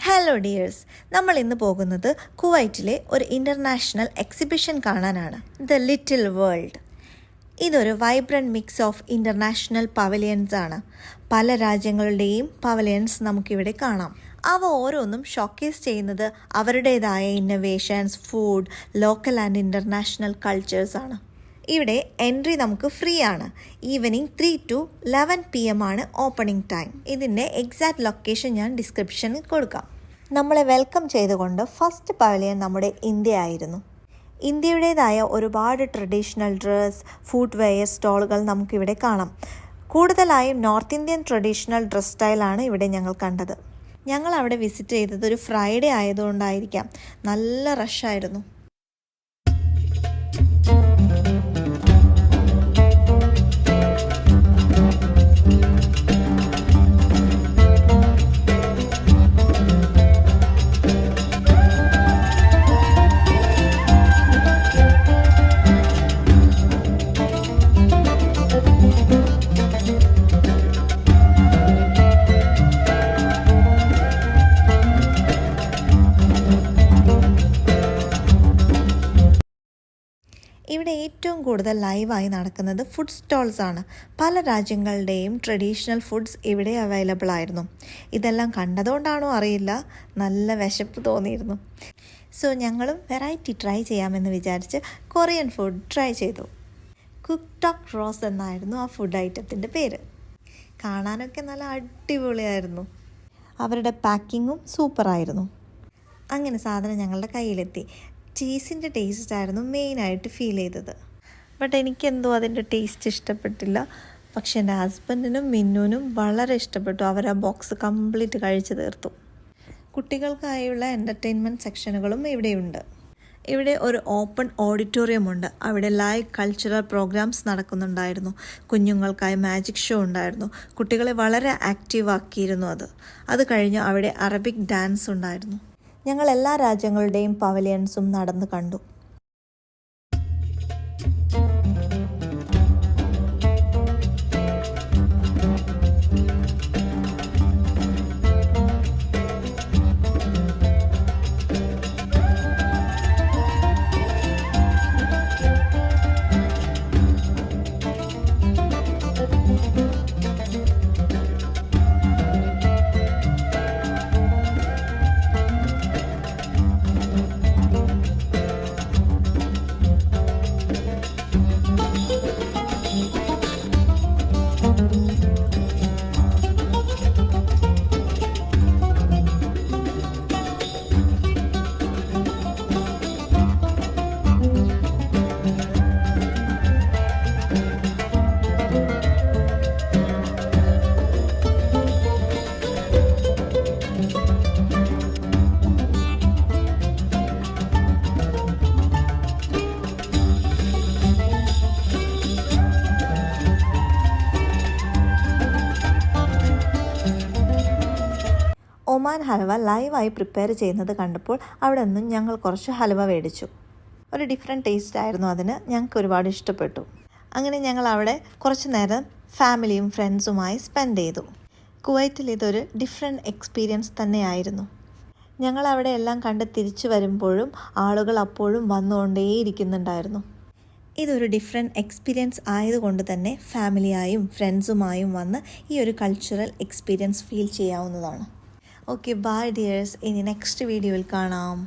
Hello dears, നമ്മൾ ഇന്ന് പോകുന്നത് കുവൈറ്റിലെ ഒരു ഇൻ്റർനാഷണൽ എക്സിബിഷൻ കാണാനാണ്. The little world. ഇതൊരു vibrant mix of international pavilions ആണ്. പല രാജ്യങ്ങളുടെയും പവലിയൻസ് നമുക്കിവിടെ കാണാം. അവ ഓരോന്നും ഷോക്കേസ് ചെയ്യുന്നത് അവരുടേതായ innovations, food, local and international cultures ആണ്. ഇവിടെ എൻട്രി നമുക്ക് ഫ്രീ ആണ്. ഈവനിങ് 3 to 11 PM ആണ് ഓപ്പണിംഗ് ടൈം. ഇതിൻ്റെ എക്സാക്റ്റ് ലൊക്കേഷൻ ഞാൻ ഡിസ്ക്രിപ്ഷനിൽ കൊടുക്കാം. നമ്മളെ വെൽക്കം ചെയ്തുകൊണ്ട് ഫസ്റ്റ് പവലിയൻ നമ്മുടെ ഇന്ത്യ ആയിരുന്നു. ഇന്ത്യയുടേതായ ഒരുപാട് ട്രഡീഷണൽ ഡ്രസ്, ഫുഡ് വെയർ സ്റ്റോളുകൾ നമുക്കിവിടെ കാണാം. കൂടുതലായും നോർത്ത് ഇന്ത്യൻ ട്രഡീഷണൽ ഡ്രസ് സ്റ്റൈലാണ് ഇവിടെ ഞങ്ങൾ കണ്ടത്. ഞങ്ങൾ അവിടെ വിസിറ്റ് ചെയ്തത് ഒരു ഫ്രൈഡേ ആയതുകൊണ്ടായിരിക്കാം നല്ല റഷായിരുന്നു. ഇവിടെ ഏറ്റവും കൂടുതൽ ലൈവായി നടക്കുന്നത് ഫുഡ് സ്റ്റോൾസ് ആണ്. പല രാജ്യങ്ങളുടെയും ട്രഡീഷണൽ ഫുഡ്സ് ഇവിടെ അവൈലബിൾ ആയിരുന്നു. ഇതെല്ലാം കണ്ടതുകൊണ്ടാണോ അറിയില്ല, നല്ല വിശപ്പ് തോന്നിയിരുന്നു. സോ ഞങ്ങളും വെറൈറ്റി ട്രൈ ചെയ്യാമെന്ന് വിചാരിച്ച് കൊറിയൻ ഫുഡ് ട്രൈ ചെയ്തു. കുക്ക് ടോക്ക് റോസ് എന്നായിരുന്നു ആ ഫുഡ് ഐറ്റത്തിൻ്റെ പേര്. കാണാനൊക്കെ നല്ല അടിപൊളിയായിരുന്നു. അവരുടെ പാക്കിങ്ങും സൂപ്പറായിരുന്നു. അങ്ങനെ സാധനം ഞങ്ങളുടെ കയ്യിലെത്തി. ചീസിൻ്റെ ടേസ്റ്റായിരുന്നു മെയിനായിട്ട് ഫീൽ ചെയ്തത്. ബട്ട് എനിക്കെന്തോ അതിൻ്റെ ടേസ്റ്റ് ഇഷ്ടപ്പെട്ടില്ല. പക്ഷെ എൻ്റെ ഹസ്ബൻഡിനും മിന്നുവിനും വളരെ ഇഷ്ടപ്പെട്ടു. അവർ ആ ബോക്സ് കംപ്ലീറ്റ് കഴിച്ചു തീർത്തു. കുട്ടികൾക്കായുള്ള എൻ്റർടൈൻമെൻറ്റ് സെക്ഷനുകളും ഇവിടെയുണ്ട്. ഇവിടെ ഒരു ഓപ്പൺ ഓഡിറ്റോറിയം ഉണ്ട്. അവിടെ ലൈവ് കൾച്ചറൽ പ്രോഗ്രാംസ് നടക്കുന്നുണ്ടായിരുന്നു. കുഞ്ഞുങ്ങൾക്കായി മാജിക് ഷോ ഉണ്ടായിരുന്നു. കുട്ടികളെ വളരെ ആക്റ്റീവ് ആക്കിയിരുന്നു. അത് കഴിഞ്ഞ് അവിടെ അറബിക് ഡാൻസ് ഉണ്ടായിരുന്നു. ഞങ്ങൾ എല്ലാ രാജ്യങ്ങളുടെയും പവലിയൻസും നടന്നു കണ്ടു. ഒമാൻ ഹൽവ ലൈവായി പ്രിപ്പയർ ചെയ്യുന്നത് കണ്ടപ്പോൾ അവിടെ നിന്നും ഞങ്ങൾ കുറച്ച് ഹൽവ മേടിച്ചു. ഒരു ഡിഫറെൻറ്റ് ടേസ്റ്റ് ആയിരുന്നു അതിന്. ഞങ്ങൾക്ക് ഒരുപാട് ഇഷ്ടപ്പെട്ടു. അങ്ങനെ ഞങ്ങൾ അവിടെ കുറച്ച് നേരം ഫാമിലിയും ഫ്രണ്ട്സുമായി സ്പെൻഡ് ചെയ്തു. കുവൈറ്റിൽ ഇതൊരു ഡിഫറെൻറ്റ് എക്സ്പീരിയൻസ് തന്നെയായിരുന്നു. ഞങ്ങൾ അവിടെ എല്ലാം കണ്ട് തിരിച്ചു വരുമ്പോഴും ആളുകൾ അപ്പോഴും വന്നുകൊണ്ടേയിരിക്കുന്നുണ്ടായിരുന്നു. ഇതൊരു ഡിഫറെൻറ്റ് എക്സ്പീരിയൻസ് ആയതുകൊണ്ട് തന്നെ ഫാമിലിയായും ഫ്രണ്ട്സുമായും വന്ന് ഈ ഒരു കൾച്ചറൽ എക്സ്പീരിയൻസ് ഫീൽ ചെയ്യാവുന്നതാണ്. Okay, bye dears. ഇനി നെക്സ്റ്റ് വീഡിയോയിൽ കാണാം.